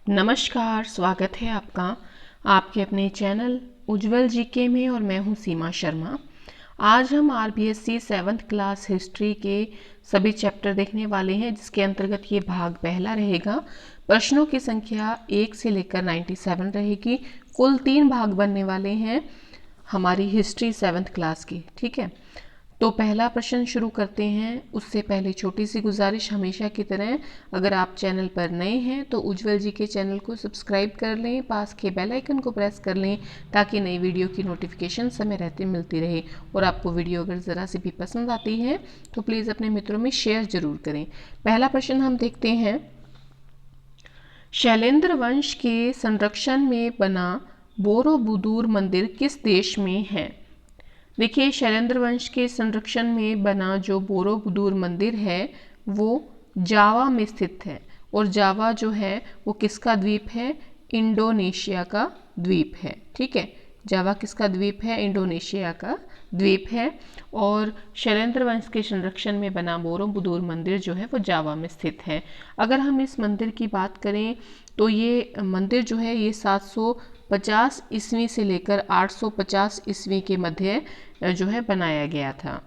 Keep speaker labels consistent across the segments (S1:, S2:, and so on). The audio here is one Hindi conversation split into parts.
S1: नमस्कार, स्वागत है आपका आपके अपने चैनल उज्जवल जीके में और मैं हूं सीमा शर्मा। आज हम आरबीएससी 7th क्लास हिस्ट्री के सभी चैप्टर देखने वाले हैं, जिसके अंतर्गत ये भाग पहला रहेगा। प्रश्नों की संख्या 1 से लेकर 97 रहेगी। कुल 3 भाग बनने वाले हैं हमारी हिस्ट्री 7th क्लास की। ठीक है, तो पहला प्रश्न शुरू करते हैं। उससे पहले छोटी सी गुजारिश, हमेशा की तरह अगर आप चैनल पर नए हैं तो उज्जवल जी के चैनल को सब्सक्राइब कर लें, पास के बेल आइकन को प्रेस कर लें ताकि नई वीडियो की नोटिफिकेशन समय रहते मिलती रहे। और आपको वीडियो अगर ज़रा सी भी पसंद आती है तो प्लीज़ अपने मित्रों में शेयर ज़रूर करें। पहला प्रश्न हम देखते हैं। शैलेंद्र वंश के संरक्षण में बना बोरोबुदूर मंदिर किस देश में है? देखिए, शैलेंद्र वंश के संरक्षण में बना जो बोरोबुदूर मंदिर है वो जावा में स्थित है। और जावा जो है वो किसका द्वीप है? इंडोनेशिया का द्वीप है। ठीक है, जावा किसका द्वीप है? इंडोनेशिया का द्वीप है। और शैलेंद्र वंश के संरक्षण में बना बोरोबुदूर मंदिर जो है वो जावा में स्थित है। अगर हम इस मंदिर की बात करें तो ये मंदिर जो है ये 750 ईस्वी से लेकर 850 ईस्वी के मध्य जो है बनाया गया था।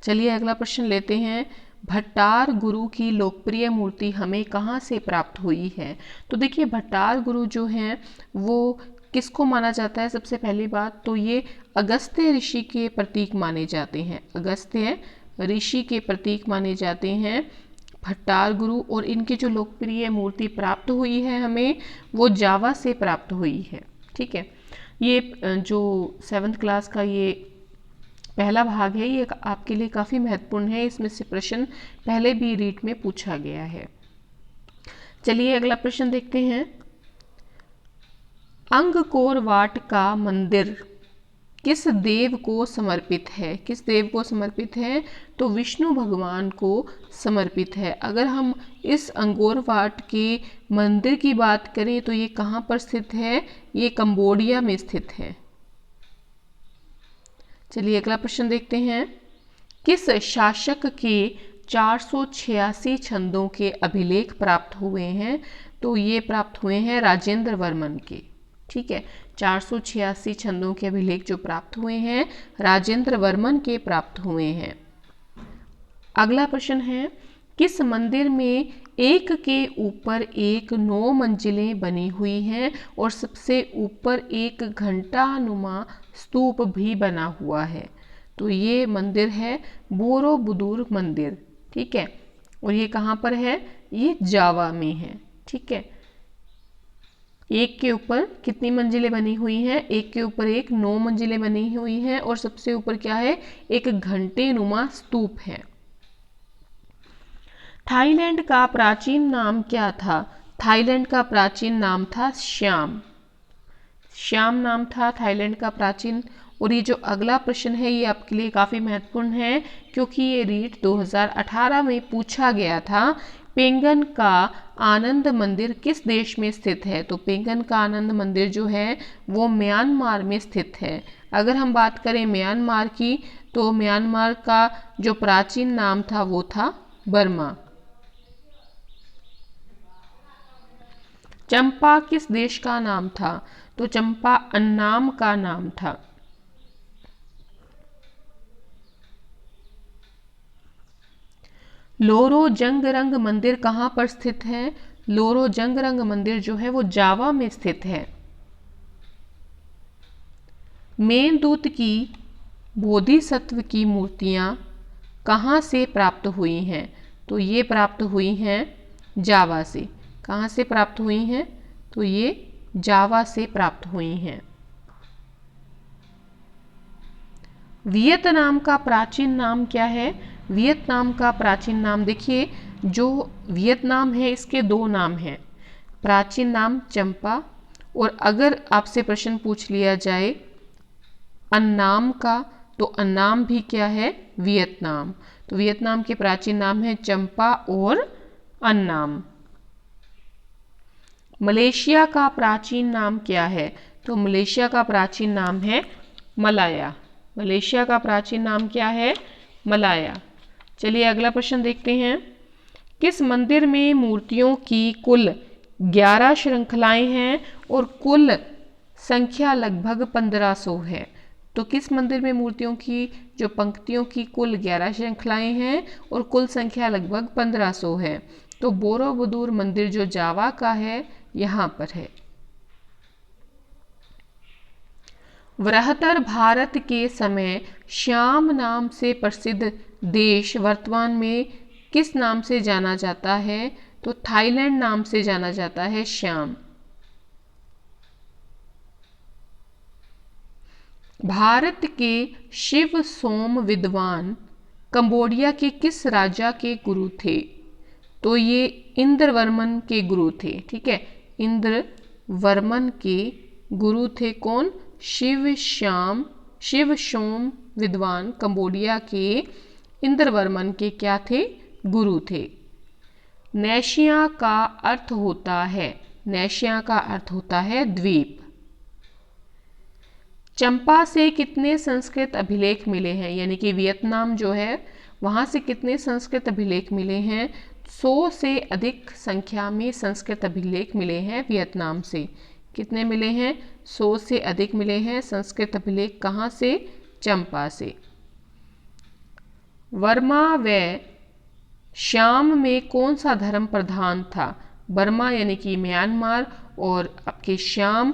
S1: चलिए अगला प्रश्न लेते हैं। भट्टार गुरु की लोकप्रिय मूर्ति हमें कहाँ से प्राप्त हुई है? तो देखिए, भट्टार गुरु जो हैं वो किसको माना जाता है? सबसे पहली बात तो ये अगस्त्य ऋषि के प्रतीक माने जाते हैं। अगस्त्य ऋषि के प्रतीक माने जाते हैं भट्टार गुरु। और इनकी जो लोकप्रिय मूर्ति प्राप्त हुई है हमें, वो जावा से प्राप्त हुई है। ठीक है, ये जो 7th क्लास का ये पहला भाग है ये आपके लिए काफ़ी महत्वपूर्ण है। इसमें से प्रश्न पहले भी रीट में पूछा गया है। चलिए अगला प्रश्न देखते हैं। अंगकोर वाट का मंदिर किस देव को समर्पित है? किस देव को समर्पित है? तो विष्णु भगवान को समर्पित है। अगर हम इस अंगोर वाट के मंदिर की बात करें तो ये कहाँ पर स्थित है? ये कंबोडिया में स्थित है। चलिए अगला प्रश्न देखते हैं। किस शासक के 486 छंदों के अभिलेख प्राप्त हुए हैं? तो ये प्राप्त हुए हैं राजेंद्र वर्मन के। ठीक है, 486 छंदों के अभिलेख जो प्राप्त हुए हैं राजेंद्र वर्मन के प्राप्त हुए हैं। अगला प्रश्न है। किस मंदिर में एक के ऊपर एक 9 मंजिलें बनी हुई हैं और सबसे ऊपर एक घंटानुमा स्तूप भी बना हुआ है? तो ये मंदिर है बोरोबुदूर मंदिर। ठीक है, और ये कहाँ पर है? ये जावा में है। ठीक है, एक के ऊपर कितनी मंजिलें बनी हुई हैं? एक के ऊपर एक 9 मंजिलें बनी हुई हैं और सबसे ऊपर क्या है? एक घंटे नुमा स्तूप है। थाईलैंड का प्राचीन नाम क्या था? थाईलैंड का प्राचीन नाम था श्याम। श्याम नाम था थाईलैंड का प्राचीन। और ये जो अगला प्रश्न है ये आपके लिए काफ़ी महत्वपूर्ण है क्योंकि ये रीट 2018 में पूछा गया था। पेंगन का आनंद मंदिर किस देश में स्थित है? तो पेंगन का आनंद मंदिर जो है वो म्यांमार में स्थित है। अगर हम बात करें म्यांमार की तो म्यांमार का जो प्राचीन नाम था वो था बर्मा। चंपा किस देश का नाम था? तो चंपा अन्नाम का नाम था। लोरो जंगरंग मंदिर कहाँ पर स्थित है? लोरो जंगरंग मंदिर जो है वो जावा में स्थित है। मेनदूत की बोधिसत्व की मूर्तियाँ कहाँ से प्राप्त हुई हैं? तो ये प्राप्त हुई हैं जावा से। कहाँ से प्राप्त हुई हैं? तो ये जावा से प्राप्त हुई हैं। वियतनाम का प्राचीन नाम क्या है? वियतनाम का प्राचीन नाम, देखिए जो वियतनाम है इसके 2 नाम हैं। प्राचीन नाम चंपा, और अगर आपसे प्रश्न पूछ लिया जाए अन्नाम का तो अन्नाम भी क्या है? वियतनाम। तो वियतनाम के प्राचीन नाम है चंपा और अन्नाम। मलेशिया का प्राचीन नाम क्या है? तो मलेशिया का प्राचीन नाम है मलाया। मलेशिया का प्राचीन नाम क्या है? मलाया। चलिए अगला प्रश्न देखते हैं। किस मंदिर में मूर्तियों की कुल 11 श्रृंखलाएं हैं और कुल संख्या लगभग 1500 है। तो किस मंदिर में मूर्तियों की जो पंक्तियों की कुल 11 श्रृंखलाएं हैं और कुल संख्या लगभग 1500 है। तो बोरोबुदुर मंदिर जो जावा का है यहाँ पर है। वृहत्तर भारत के समय श्याम नाम से प्रसिद्ध देश वर्तमान में किस नाम से जाना जाता है? तो थाईलैंड नाम से जाना जाता है श्याम। भारत के शिव सोम विद्वान कंबोडिया के किस राजा के गुरु थे? तो ये इंद्रवर्मन के गुरु थे। ठीक है, इंद्रवर्मन के गुरु थे कौन? शिव सोम विद्वान कंबोडिया के इंद्रवर्मन के क्या थे? गुरु थे। नैशिया का अर्थ होता है, नैशिया का अर्थ होता है द्वीप। चंपा से कितने संस्कृत अभिलेख मिले हैं? यानी कि वियतनाम जो है वहां से कितने संस्कृत अभिलेख मिले हैं? 100 से अधिक संख्या में संस्कृत अभिलेख मिले हैं वियतनाम से। कितने मिले हैं? 100 से अधिक मिले हैं संस्कृत अभिलेख। कहाँ से? चंपा से। वर्मा व श्याम में कौन सा धर्म प्रधान था? बर्मा यानी कि म्यांमार और आपके श्याम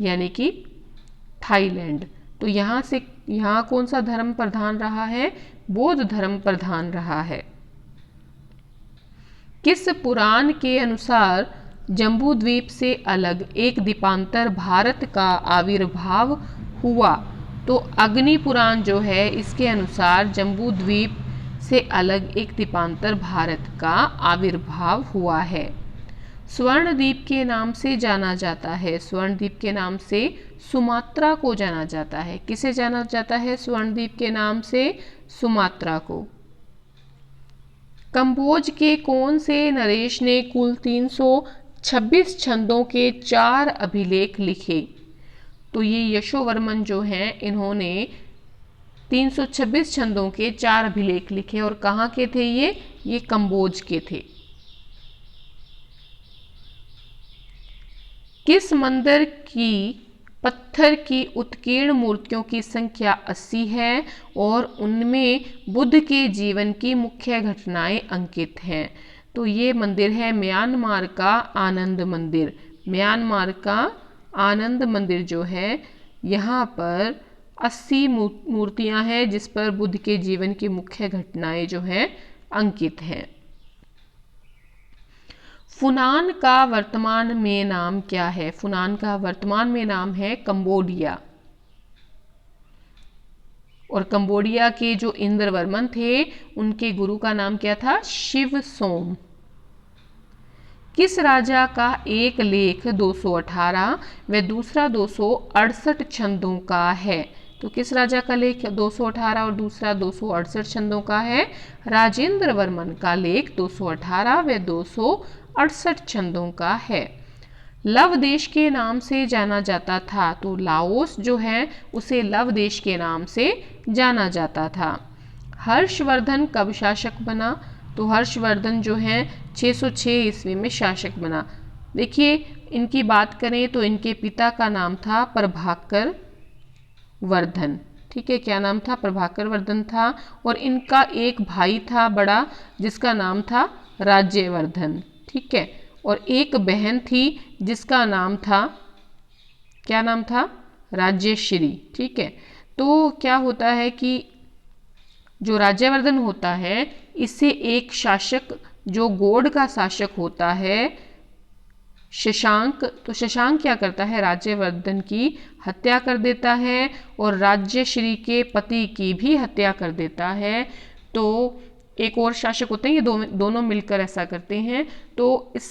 S1: यानी कि थाईलैंड। तो यहाँ कौन सा धर्म प्रधान रहा है? बौद्ध धर्म प्रधान रहा है। किस पुराण के अनुसार जम्बू द्वीप से अलग एक द्वीपांतर भारत का आविर्भाव हुआ? तो अग्नि पुराण जो है इसके अनुसार जम्बू द्वीप से अलग एक द्वीपांतर भारत का आविर्भाव हुआ है। स्वर्णद्वीप के नाम से जाना जाता है, स्वर्णद्वीप के नाम से सुमात्रा को जाना जाता है। किसे जाना जाता है स्वर्णद्वीप के नाम से? सुमात्रा को। कंबोज के कौन से नरेश ने कुल 326 छंदों के 4 अभिलेख लिखे? तो ये यशोवर्मन जो हैं इन्होंने 326 छंदों के 4 अभिलेख लिखे। और कहाँ के थे ये कंबोज के थे। किस मंदिर की पत्थर की उत्कीर्ण मूर्तियों की संख्या 80 है और उनमें बुद्ध के जीवन की मुख्य घटनाएं अंकित हैं? तो ये मंदिर है म्यांमार का आनंद मंदिर। म्यांमार का आनंद मंदिर जो है यहाँ पर 80 मूर्तियां हैं जिस पर बुद्ध के जीवन की मुख्य घटनाएं जो हैं अंकित हैं। फुनान का वर्तमान में नाम क्या है? फुनान का वर्तमान में नाम है कंबोडिया। और कंबोडिया के जो इंद्रवर्मन थे उनके गुरु का नाम क्या था? शिव सोम। किस राजा का एक लेख 218 व दूसरा 268 छंदों का है? तो किस राजा का लेख 218 और दूसरा 268 छंदों का है? राजेंद्र वर्मन का लेख 218 व 268 छंदों का है। लव देश के नाम से जाना जाता था। तो लाओस जो है उसे लव देश के नाम से जाना जाता था। हर्षवर्धन कब शासक बना? तो हर्षवर्धन जो है 606 ईस्वी में शासक बना। देखिए इनकी बात करें तो इनके पिता का नाम था प्रभाकर वर्धन। ठीक है, क्या नाम था? प्रभाकर वर्धन था। और इनका एक भाई था बड़ा जिसका नाम था राज्यवर्धन। ठीक है, और एक बहन थी जिसका नाम था, क्या नाम था? राज्यश्री। ठीक है, तो क्या होता है कि जो राज्यवर्धन होता है इससे एक शासक जो गौड़ का शासक होता है शशांक, तो शशांक क्या करता है? राज्यवर्धन की हत्या कर देता है और राज्यश्री के पति की भी हत्या कर देता है। तो एक और शासक होते हैं, ये दोनों मिलकर ऐसा करते हैं। तो इस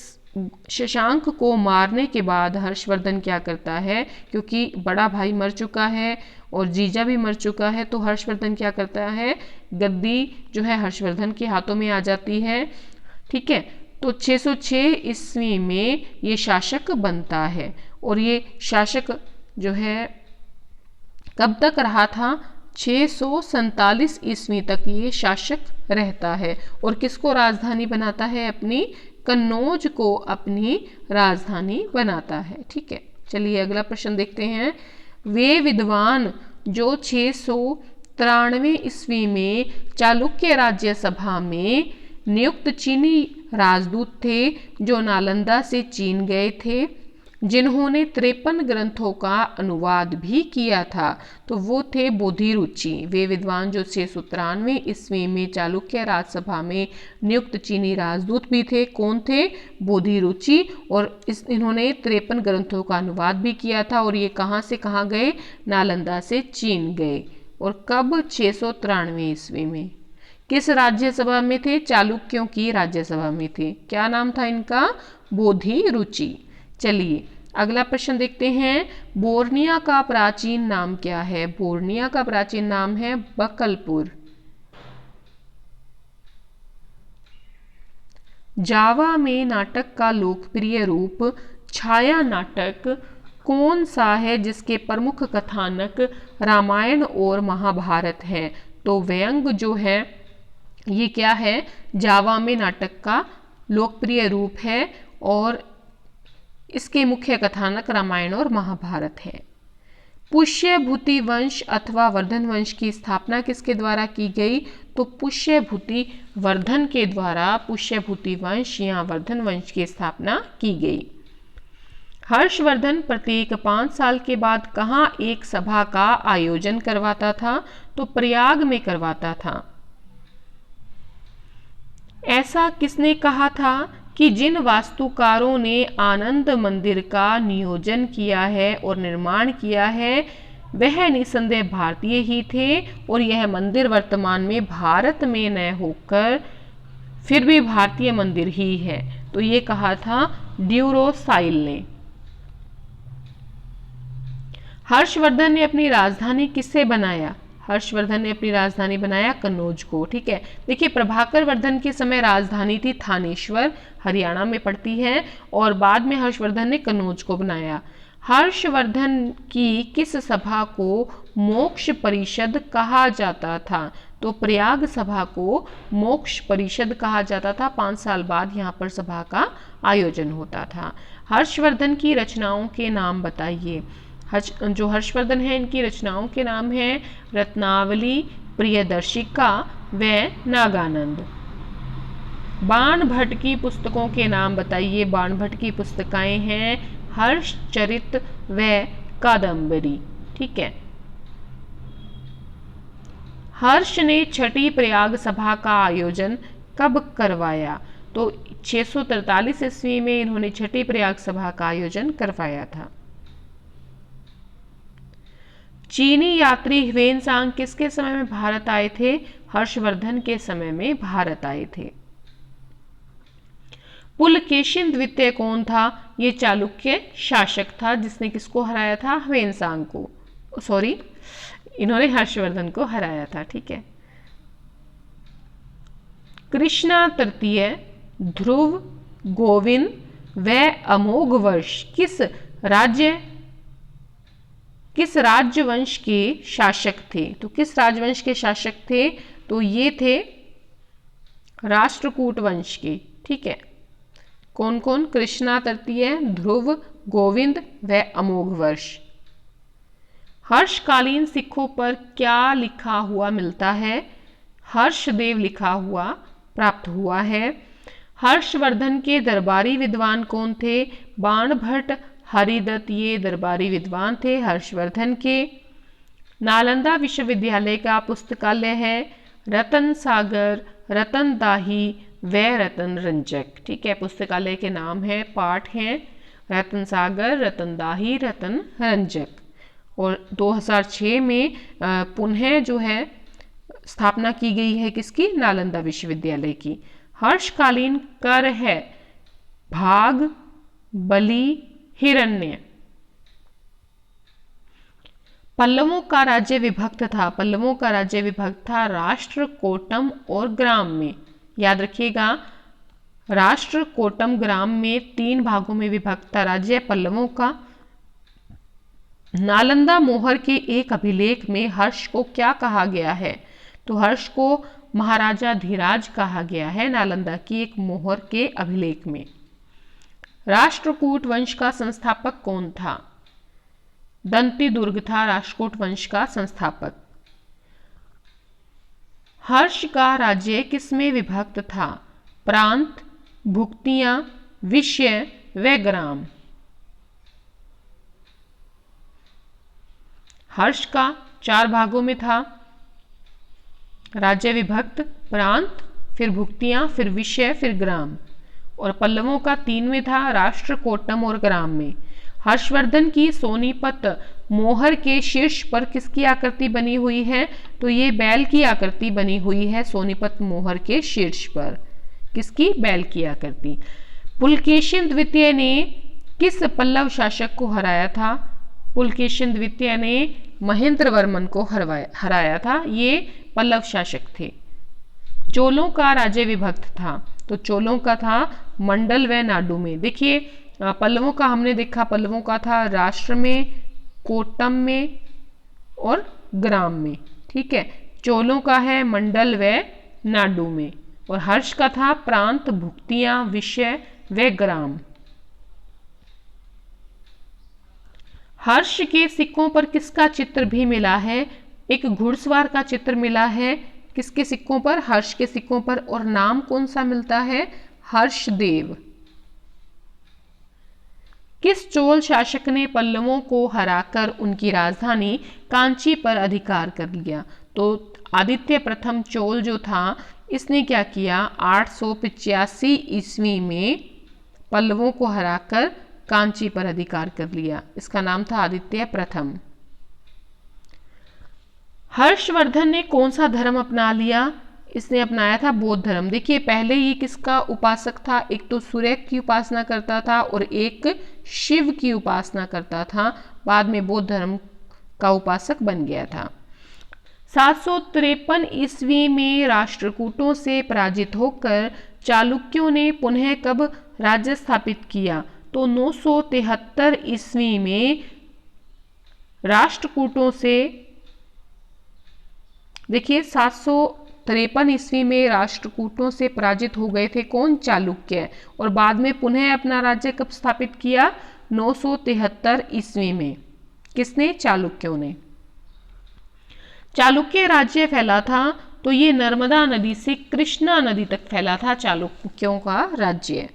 S1: शशांक को मारने के बाद हर्षवर्धन क्या करता है, क्योंकि बड़ा भाई मर चुका है और जीजा भी मर चुका है, तो हर्षवर्धन क्या करता है? गद्दी जो है हर्षवर्धन के हाथों में आ जाती है। ठीक है, तो 606 ईस्वी में ये शासक बनता है। और ये शासक जो है कब तक रहा था? 647 ईस्वी तक ये शासक रहता है। और किसको राजधानी बनाता है अपनी? कन्नौज को अपनी राजधानी बनाता है। ठीक है, चलिए अगला प्रश्न देखते हैं। वे विद्वान जो 693 ईस्वी में चालुक्य राज्यसभा में नियुक्त चीनी राजदूत थे जो नालंदा से चीन गए थे, जिन्होंने 53 ग्रंथों का अनुवाद भी किया था, तो वो थे बोधिरुचि। वे विद्वान जो 693 ईस्वी में चालुक्य राजसभा में नियुक्त चीनी राजदूत भी थे, कौन थे? बोधिरुचि। और इन्होंने 53 ग्रंथों का अनुवाद भी किया था। और ये कहाँ से कहाँ गए? नालंदा से चीन गए। और कब? 693 ईस्वी में। किस राज्यसभा में थे? चालुक्यों की राज्यसभा में थे। क्या नाम था इनका? बोधिरुचि। चलिए अगला प्रश्न देखते हैं। बोर्निया का प्राचीन नाम क्या है? बोर्निया का प्राचीन नाम है बकलपुर। जावा में नाटक का लोकप्रिय रूप छाया नाटक कौन सा है जिसके प्रमुख कथानक रामायण और महाभारत है? तो व्यंग जो है ये क्या है? जावा में नाटक का लोकप्रिय रूप है और इसके मुख्य कथानक रामायण और महाभारत है। पुष्यभूति वंश अथवा वर्धन वंश की स्थापना किसके द्वारा की गई? तो पुष्यभूति वर्धन के द्वारा पुष्यभूति वंश या वर्धन वंश की स्थापना की गई। हर्षवर्धन प्रत्येक 5 साल के बाद कहाँ एक सभा का आयोजन करवाता था? तो प्रयाग में करवाता था। ऐसा किसने कहा था कि जिन वास्तुकारों ने आनंद मंदिर का नियोजन किया है और निर्माण किया है वह निसंदेह भारतीय ही थे, और यह मंदिर वर्तमान में भारत में न होकर फिर भी भारतीय मंदिर ही है। तो ये कहा था ड्यूरोसाइल ने। हर्षवर्धन ने अपनी राजधानी किससे बनाया? हर्षवर्धन ने अपनी राजधानी बनाया कन्नौज को। ठीक है, देखिए प्रभाकर वर्धन के समय राजधानी थी थानेश्वर, हरियाणा में पड़ती है, और बाद में हर्षवर्धन ने कन्नौज को बनाया। हर्षवर्धन की किस सभा को मोक्ष परिषद कहा जाता था? तो प्रयाग सभा को मोक्ष परिषद कहा जाता था। 5 साल बाद यहाँ पर सभा का आयोजन होता था। हर्षवर्धन की रचनाओं के नाम बताइए। जो हर्षवर्धन है इनकी रचनाओं के नाम हैं रत्नावली, प्रियदर्शिका व नागानंद। बाण भट्ट की पुस्तकों के नाम बताइए। बाण भट्ट की पुस्तकें हैं हर्षचरित व कादम्बरी। ठीक है। हर्ष ने छठी प्रयाग सभा का आयोजन कब करवाया? तो 643 ईस्वी में इन्होंने छठी प्रयाग सभा का आयोजन करवाया था। चीनी यात्री ह्वेनसांग किसके समय में भारत आए थे? हर्षवर्धन के समय में भारत आए थे। पुलकेशिन द्वितीय कौन था? ये चालुक्य शासक था जिसने किसको हराया था? ह्वेनसांग को। सॉरी, इन्होंने हर्षवर्धन को हराया था। ठीक है। कृष्णा तृतीय, ध्रुव, गोविंद व अमोघ वर्ष किस राजवंश के शासक थे? तो किस राजवंश के शासक थे? तो ये थे राष्ट्रकूट वंश के। ठीक है। कौन कौन? कृष्णा तृतीय, ध्रुव, गोविंद व अमोघ वर्ष। हर्षकालीन सिक्कों पर क्या लिखा हुआ मिलता है? हर्षदेव लिखा हुआ प्राप्त हुआ है। हर्षवर्धन के दरबारी विद्वान कौन थे? बाण भट्ट, हरिदत्त, ये दरबारी विद्वान थे हर्षवर्धन के। नालंदा विश्वविद्यालय का पुस्तकालय है रतन सागर, रतन दाही व रतन रंजक। ठीक है, पुस्तकालय के नाम है, पाठ हैं रतन सागर, रतन दाही, रतन रंजक। और 2006 में पुनः जो है स्थापना की गई है किसकी? नालंदा विश्वविद्यालय की। हर्षकालीन कर है भाग, बलि, हिरण्य। पल्लवों का राज्य विभक्त था। पल्लवों का राज्य विभक्त था राष्ट्र, कोटम और ग्राम में। याद रखिएगा, राष्ट्र, कोटम, ग्राम में 3 भागों में विभक्त था राज्य पल्लवों का। नालंदा मोहर के एक अभिलेख में हर्ष को क्या कहा गया है? तो हर्ष को महाराजा धीराज कहा गया है नालंदा की एक मोहर के अभिलेख में। राष्ट्रकूट वंश का संस्थापक कौन था? दंतीदुर्ग था राष्ट्रकूट वंश का संस्थापक। हर्ष का राज्य किसमें विभक्त था? प्रांत, भुक्तियां, विषय व ग्राम। हर्ष का 4 भागों में था, राज्य विभक्त, प्रांत, फिर भुक्तियां, फिर विषय, फिर ग्राम। और पल्लवों का 3 में था, राष्ट्र, कोट्टम और ग्राम में। हर्षवर्धन की सोनीपत मोहर के शीर्ष पर किसकी आकृति बनी हुई है? तो ये बैल की आकृति बनी हुई है सोनीपत मोहर के शीर्ष पर। किसकी? बैल की आकृति। पुलकेशिन द्वितीय ने किस पल्लव शासक को हराया था? पुलकेशिन द्वितीय ने महेंद्र वर्मन को हराया था। ये पल्लव शासक थे। चोलों का राज्य विभक्त था, तो चोलों का था मंडल व नाडु में। देखिए पल्लवों का हमने देखा, पल्लवों का था राष्ट्र में, कोट्टम में और ग्राम में। ठीक है, चोलों का है मंडल व नाडु में। और हर्ष का था प्रांत, भुक्तियां, विषय व ग्राम। हर्ष के सिक्कों पर किसका चित्र भी मिला है? एक घुड़सवार का चित्र मिला है। किसके सिक्कों पर? हर्ष के सिक्कों पर। और नाम कौन सा मिलता है? हर्षदेव। किस चोल शासक ने पल्लवों को हराकर उनकी राजधानी कांची पर अधिकार कर लिया? तो आदित्य प्रथम चोल जो था, इसने क्या किया? 885 ईस्वी में पल्लवों को हराकर कांची पर अधिकार कर लिया। इसका नाम था आदित्य प्रथम। हर्षवर्धन ने कौन सा धर्म अपना लिया? इसने अपनाया था बौद्ध धर्म। देखिए पहले ये किसका उपासक था? एक तो सूर्य की उपासना करता था और एक शिव की उपासना करता था। बाद में बौद्ध धर्म का उपासक बन गया था। 753 ईस्वी में राष्ट्रकूटों से पराजित होकर चालुक्यों ने पुनः कब राज्य स्थापित किया? तो 973 ईस्वी में राष्ट्रकूटों से, देखिए 753 ईस्वी में राष्ट्रकूटों से पराजित हो गए थे कौन? चालुक्य। और बाद में पुनः अपना राज्य कब स्थापित किया? 973 ईस्वी में। किसने? चालुक्यों ने। चालुक्य राज्य फैला था तो ये नर्मदा नदी से कृष्णा नदी तक फैला था चालुक्यों का राज्य।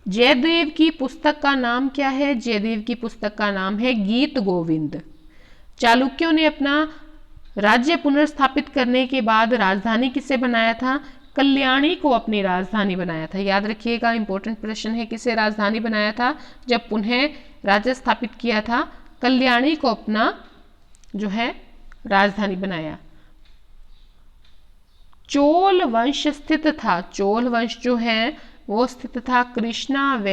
S1: जयदेव की पुस्तक का नाम क्या है? जयदेव की पुस्तक का नाम है गीत गोविंद। चालुक्यों ने अपना राज्य पुनर्स्थापित करने के बाद राजधानी किसे बनाया था? कल्याणी को अपनी राजधानी बनाया था। याद रखिएगा, इंपॉर्टेंट प्रश्न है। किसे राजधानी बनाया था जब पुनः राज्य स्थापित किया था? कल्याणी को अपना जो है राजधानी बनाया। चोल वंश स्थित था, चोल वंश जो है वो स्थित था कृष्णा व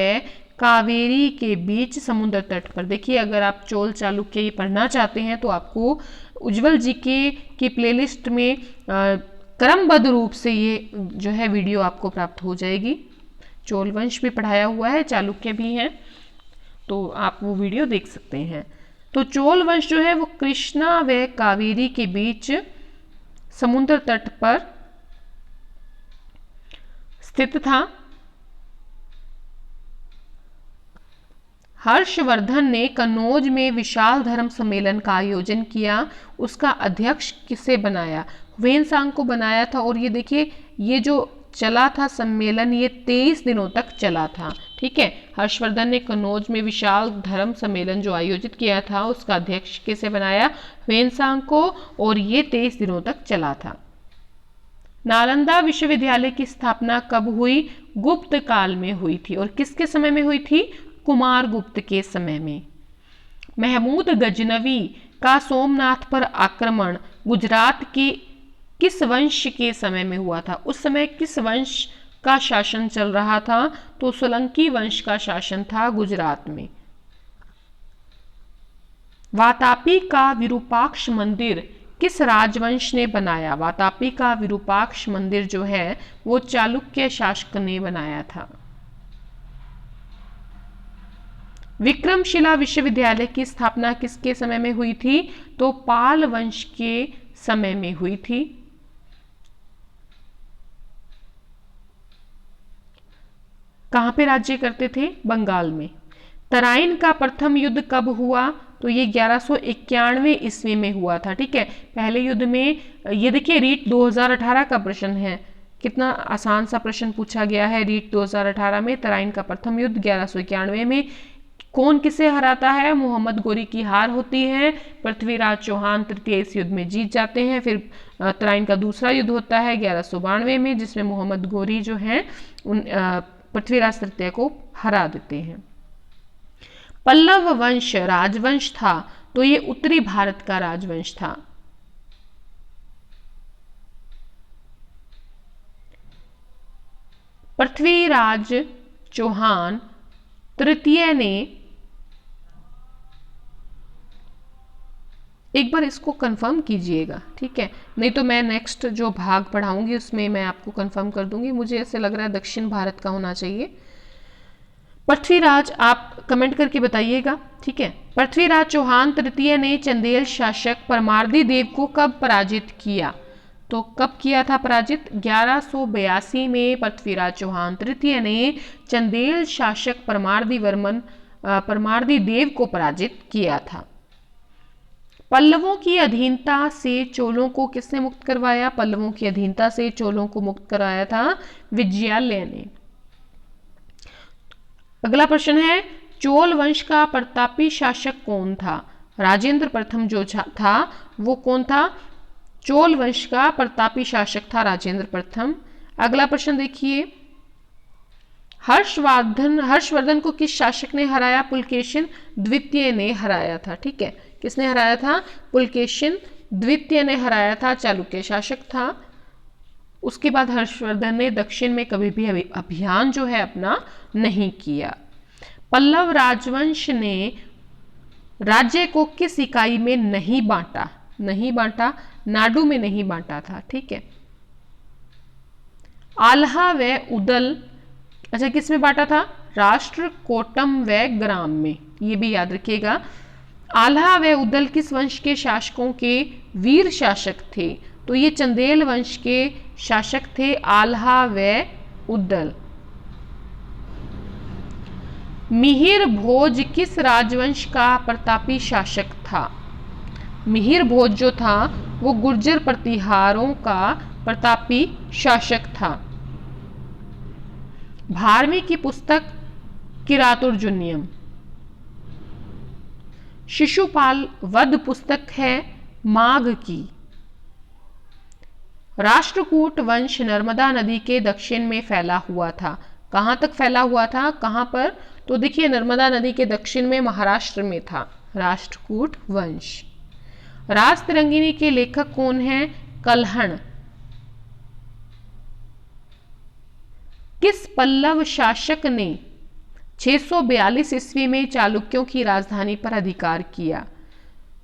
S1: कावेरी के बीच समुद्र तट पर। देखिए अगर आप चोल चालुक्य ये पढ़ना चाहते हैं तो आपको उज्जवल जीके की प्लेलिस्ट में क्रमबद्ध रूप से ये जो है वीडियो आपको प्राप्त हो जाएगी। चोल वंश भी पढ़ाया हुआ है, चालुक्य भी हैं, तो आप वो वीडियो देख सकते हैं। तो चोल वंश जो है वो कृष्णा व कावेरी के बीच समुद्र तट पर स्थित था। हर्षवर्धन ने कन्नौज में विशाल धर्म सम्मेलन का आयोजन किया। उसका अध्यक्ष किसे बनाया? ह्वेनसांग को बनाया था। और ये देखिए ये जो चला था सम्मेलन, ये 23 दिनों तक चला था। ठीक है, हर्षवर्धन ने कन्नौज में विशाल धर्म सम्मेलन जो आयोजित किया था उसका अध्यक्ष किसे बनाया? ह्वेनसांग को। और ये 23 दिनों तक चला था। नालंदा विश्वविद्यालय की स्थापना कब हुई? गुप्त काल में हुई थी। और किसके समय में हुई थी? कुमार गुप्त के समय में। महमूद गजनवी का सोमनाथ पर आक्रमण गुजरात के किस वंश के समय में हुआ था? उस समय किस वंश का शासन चल रहा था? तो सोलंकी वंश का शासन था गुजरात में। वातापी का विरूपाक्ष मंदिर किस राजवंश ने बनाया? वातापी का विरूपाक्ष मंदिर जो है वो चालुक्य शासक ने बनाया था। विक्रमशिला विश्वविद्यालय की स्थापना किसके समय में हुई थी? तो पाल वंश के समय में हुई थी। कहाँ पे राज्य करते थे? बंगाल में। तराइन का प्रथम युद्ध कब हुआ? तो ये 1191 ईस्वी में हुआ था। ठीक है, पहले युद्ध में, ये देखिए रीट 2018 का प्रश्न है, कितना आसान सा प्रश्न पूछा गया है। रीट 2018 में तराइन का प्रथम युद्ध 1191 में कौन किसे हराता है? मोहम्मद गोरी की हार होती है, पृथ्वीराज चौहान तृतीय इस युद्ध में जीत जाते हैं। फिर तराइन का दूसरा युद्ध होता है 1192 में, जिसमें मोहम्मद गोरी जो है उन पृथ्वीराज तृतीय को हरा देते हैं। पल्लव वंश राजवंश था, तो ये उत्तरी भारत का राजवंश था। पृथ्वीराज चौहान तृतीय ने, एक बार इसको कंफर्म कीजिएगा, ठीक है, नहीं तो मैं नेक्स्ट जो भाग पढ़ाऊंगी उसमें मैं आपको कंफर्म कर दूंगी। मुझे ऐसे लग रहा है दक्षिण भारत का होना चाहिए। पृथ्वीराज, आप कमेंट करके बताइएगा, ठीक है। पृथ्वीराज चौहान तृतीय ने चंदेल शासक परमार्दी देव को कब पराजित किया? तो कब किया था पराजित? 1182 में पृथ्वीराज चौहान तृतीय ने चंदेल शासक परमार्दी देव को पराजित किया था। पल्लवों की अधीनता से चोलों को किसने मुक्त करवाया? पल्लवों की अधीनता से चोलों को मुक्त कराया था विजयालय ने। अगला प्रश्न है, चोल वंश का प्रतापी शासक कौन था? राजेंद्र प्रथम जो था वो कौन था? चोल वंश का प्रतापी शासक था राजेंद्र प्रथम। अगला प्रश्न देखिए, हर्षवर्धन को किस शासक ने हराया? पुलकेशिन द्वितीय ने हराया था। ठीक है, किसने हराया था? पुलकेशिन द्वितीय ने हराया था, चालुक्य शासक था। उसके बाद हर्षवर्धन ने दक्षिण में कभी भी अभियान जो है अपना नहीं किया। पल्लव राजवंश ने राज्य को किस इकाई में नहीं बांटा? नाडु में नहीं बांटा था। ठीक है, आल्हा व उदल, अच्छा किस में बांटा था? राष्ट्रकूटम व ग्राम में, ये भी याद रखिएगा। आल्हा व उदल किस वंश के शासकों के वीर शासक थे? तो ये चंदेल वंश के शासक थे आल्हा व उदल। मिहिर भोज किस राजवंश का प्रतापी शासक था? मिहिर भोज जो था वो गुर्जर प्रतिहारों का प्रतापी शासक था। भारवी की पुस्तक किरातुर्जुनियम, शिशुपाल वध पुस्तक है माघ की। राष्ट्रकूट वंश नर्मदा नदी के दक्षिण में फैला हुआ था। कहां तक फैला हुआ था? कहां पर? तो देखिए नर्मदा नदी के दक्षिण में महाराष्ट्र में था राष्ट्रकूट वंश। राज तिरंगिनी के लेखक कौन हैं? कल्हण। किस पल्लव शासक ने 642 ईस्वी में चालुक्यों की राजधानी पर अधिकार किया?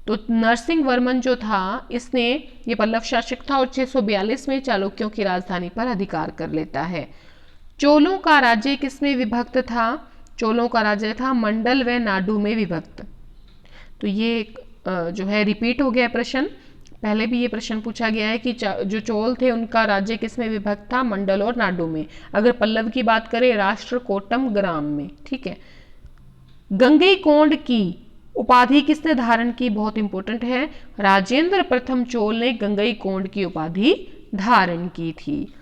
S1: तो नरसिंह वर्मन जो था इसने, ये पल्लव शासक था और 642 में चालुक्यों की राजधानी पर अधिकार कर लेता है। चोलों का राज्य किसमें विभक्त था? चोलों का राज्य था मंडल व नाडु में विभक्त। तो ये जो है रिपीट हो गया प्रश्न, पहले भी ये प्रश्न पूछा गया है कि जो चोल थे उनका राज्य किसमें विभक्त था? मंडल और नाडु में। अगर पल्लव की बात करें राष्ट्रकूटम ग्राम में। ठीक है, गंगईकोंड की उपाधि किसने धारण की? बहुत इंपॉर्टेंट है, राजेंद्र प्रथम चोल ने गंगईकोंड की उपाधि धारण की थी।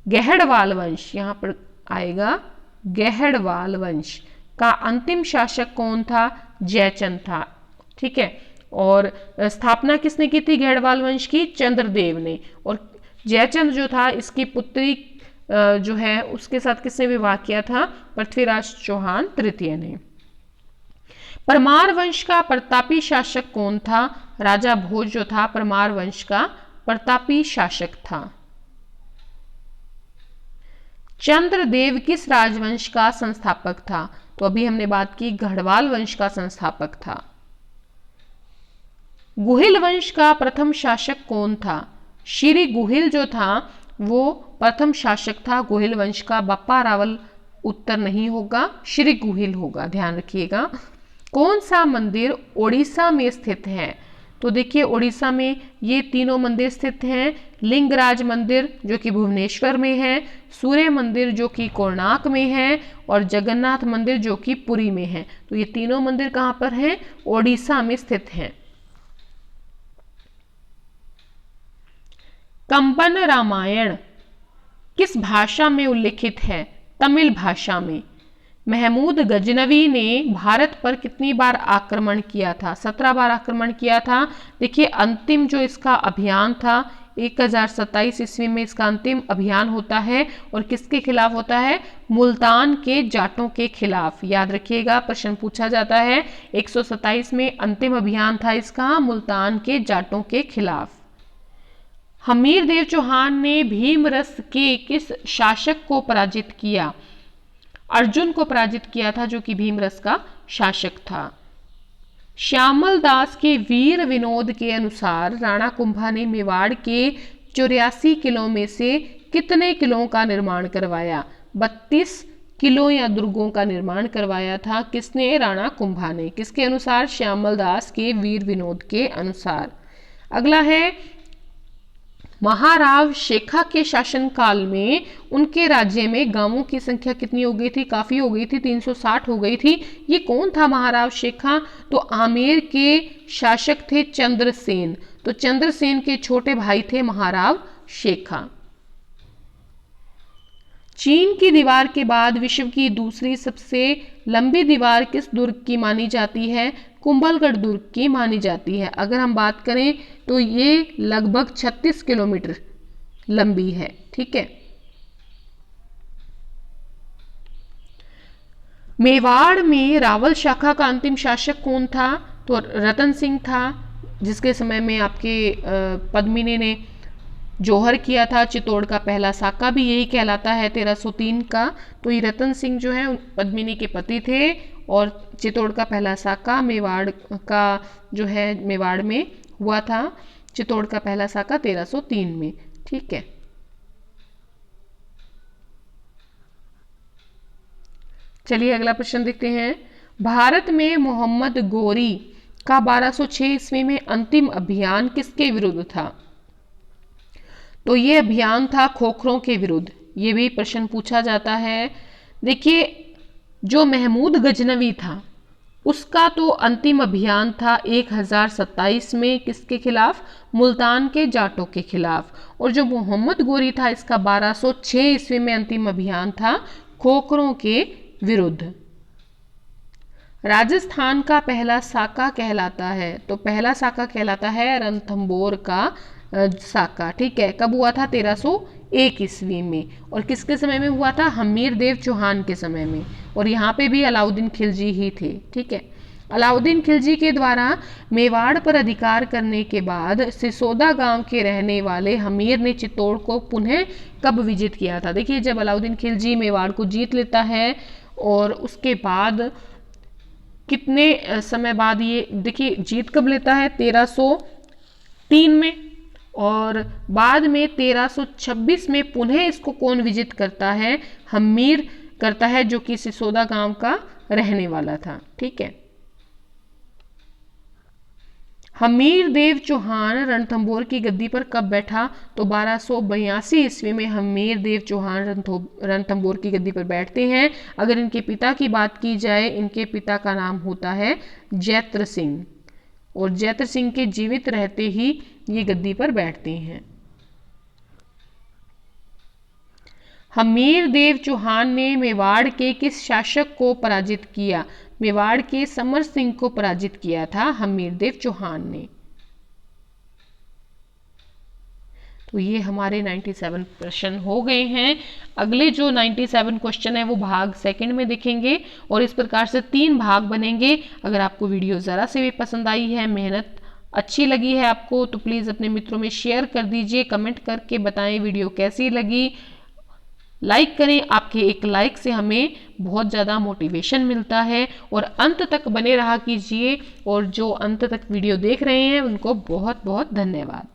S1: गहड़वाल वंश, यहां पर आएगा गहड़वाल वंश का अंतिम शासक कौन था? जयचंद था। ठीक है, और स्थापना किसने की थी गहड़वाल वंश की? चंद्रदेव ने। और जयचंद जो था इसकी पुत्री जो है उसके साथ किसने विवाह किया था? पृथ्वीराज चौहान तृतीय ने। परमार वंश का प्रतापी शासक कौन था? राजा भोज जो था परमार वंश का प्रतापी शासक था। चंद्रदेव किस राजवंश का संस्थापक था? तो अभी हमने बात की गढ़वाल वंश का संस्थापक था। गुहिल वंश का प्रथम शासक कौन था? श्री गुहिल जो था वो प्रथम शासक था गुहिल वंश का। बप्पा रावल उत्तर नहीं होगा, श्री गुहिल होगा, ध्यान रखिएगा। कौन सा मंदिर ओडिशा में स्थित है? तो देखिए ओडिशा में ये तीनों मंदिर स्थित हैं, लिंगराज मंदिर जो कि भुवनेश्वर में है, सूर्य मंदिर जो कि कोणार्क में है, और जगन्नाथ मंदिर जो कि पुरी में है। तो ये तीनों मंदिर कहाँ पर हैं? ओडिशा में स्थित हैं। कंबन रामायण किस भाषा में उल्लिखित है? तमिल भाषा में। महमूद गजनवी ने भारत पर कितनी बार आक्रमण किया था? 17 बार आक्रमण किया था। देखिए अंतिम जो इसका अभियान था 1027 ईस्वी में इसका अंतिम अभियान होता है, और किसके खिलाफ होता है? मुल्तान के जाटों के खिलाफ। याद रखिएगा, प्रश्न पूछा जाता है। 127 में अंतिम अभियान था इसका मुल्तान के जाटों के खिलाफ। हमीरदेव चौहान ने भीमरस के किस शासक को पराजित किया? अर्जुन को पराजित किया था, जो कि भीमरस का शासक था। श्यामल दास के वीर विनोद के अनुसार राणा कुंभा ने मेवाड़ के 84 किलों में से कितने किलों का निर्माण करवाया? 32 किलों या दुर्गों का निर्माण करवाया था। किसने? राणा कुंभा ने। किसके अनुसार? श्यामल दास के वीर विनोद के अनुसार। अगला है महाराव शेखा के शासनकाल में उनके राज्य में गांवों की संख्या कितनी हो गई थी? काफी हो गई थी, 360 हो गई थी। ये कौन था महाराव शेखा? तो आमेर के शासक थे चंद्रसेन। तो चंद्रसेन के छोटे भाई थे महाराव शेखा। चीन की दीवार के बाद विश्व की दूसरी सबसे लंबी दीवार किस दुर्ग की मानी जाती है? कुंभलगढ़ दुर्ग की मानी जाती है। अगर हम बात करें तो ये लगभग 36 किलोमीटर लंबी है। ठीक है। मेवाड़ में रावल शाखा का अंतिम शासक कौन था? तो रतन सिंह था, जिसके समय में आपके पद्मिनी ने जौहर किया था। चित्तौड़ का पहला साका भी यही कहलाता है 1303 का। तो ये रतन सिंह जो है पद्मिनी के पति थे, और चित्तौड़ का पहला साका मेवाड़ का जो है मेवाड़ में हुआ था। चित्तौड़ का पहला साका 1303 में। ठीक है। चलिए अगला प्रश्न देखते हैं। भारत में मोहम्मद गोरी का 1206 ईस्वी में अंतिम अभियान किसके विरुद्ध था? तो ये अभियान था खोखरों के विरुद्ध। ये भी प्रश्न पूछा जाता है। देखिए जो महमूद गजनवी था उसका तो अंतिम अभियान था 1027 में, किसके खिलाफ? मुल्तान के जाटों के खिलाफ। और जो मोहम्मद गोरी था इसका 1206 ईस्वी में अंतिम अभियान था खोखरों के विरुद्ध। राजस्थान का पहला साका कहलाता है, तो पहला साका कहलाता है रणथंभौर का साका। ठीक है। कब हुआ था? 1301 ईस्वी में। और किसके समय में हुआ था? हमीरदेव चौहान के समय में। और यहाँ पे भी अलाउद्दीन खिलजी ही थे। ठीक है। अलाउद्दीन खिलजी के द्वारा मेवाड़ पर अधिकार करने के बाद सिसोदा गांव के रहने वाले हमीर ने चित्तौड़ को पुनः कब विजित किया था? देखिए जब अलाउद्दीन खिलजी मेवाड़ को जीत लेता है, और उसके बाद कितने समय बाद ये देखिए जीत कब लेता है? 1303 में। और बाद में 1326 में पुनः इसको कौन विजित करता है? हमीर करता है, जो कि सिसोदा गांव का रहने वाला था। ठीक है। हमीरदेव चौहान रणथंभौर की गद्दी पर कब बैठा? तो 1282 ईस्वी में हमीरदेव चौहान रणथंभौर की गद्दी पर बैठते हैं। अगर इनके पिता की बात की जाए, इनके पिता का नाम होता है जैत्र सिंह, और जैत्र सिंह के जीवित रहते ही ये गद्दी पर बैठते हैं। हमीरदेव चौहान ने मेवाड़ के किस शासक को पराजित किया? मेवाड़ के समर सिंह को पराजित किया था हमीरदेव चौहान ने। तो ये हमारे 97 प्रश्न हो गए हैं। अगले जो 97 क्वेश्चन है वो भाग सेकंड में देखेंगे, और इस प्रकार से 3 भाग बनेंगे। अगर आपको वीडियो ज़रा से भी पसंद आई है, मेहनत अच्छी लगी है आपको, तो प्लीज़ अपने मित्रों में शेयर कर दीजिए। कमेंट करके बताएं वीडियो कैसी लगी। लाइक करें, आपके एक लाइक से हमें बहुत ज़्यादा मोटिवेशन मिलता है। और अंत तक बने रहा कीजिए, और जो अंत तक वीडियो देख रहे हैं उनको बहुत बहुत धन्यवाद।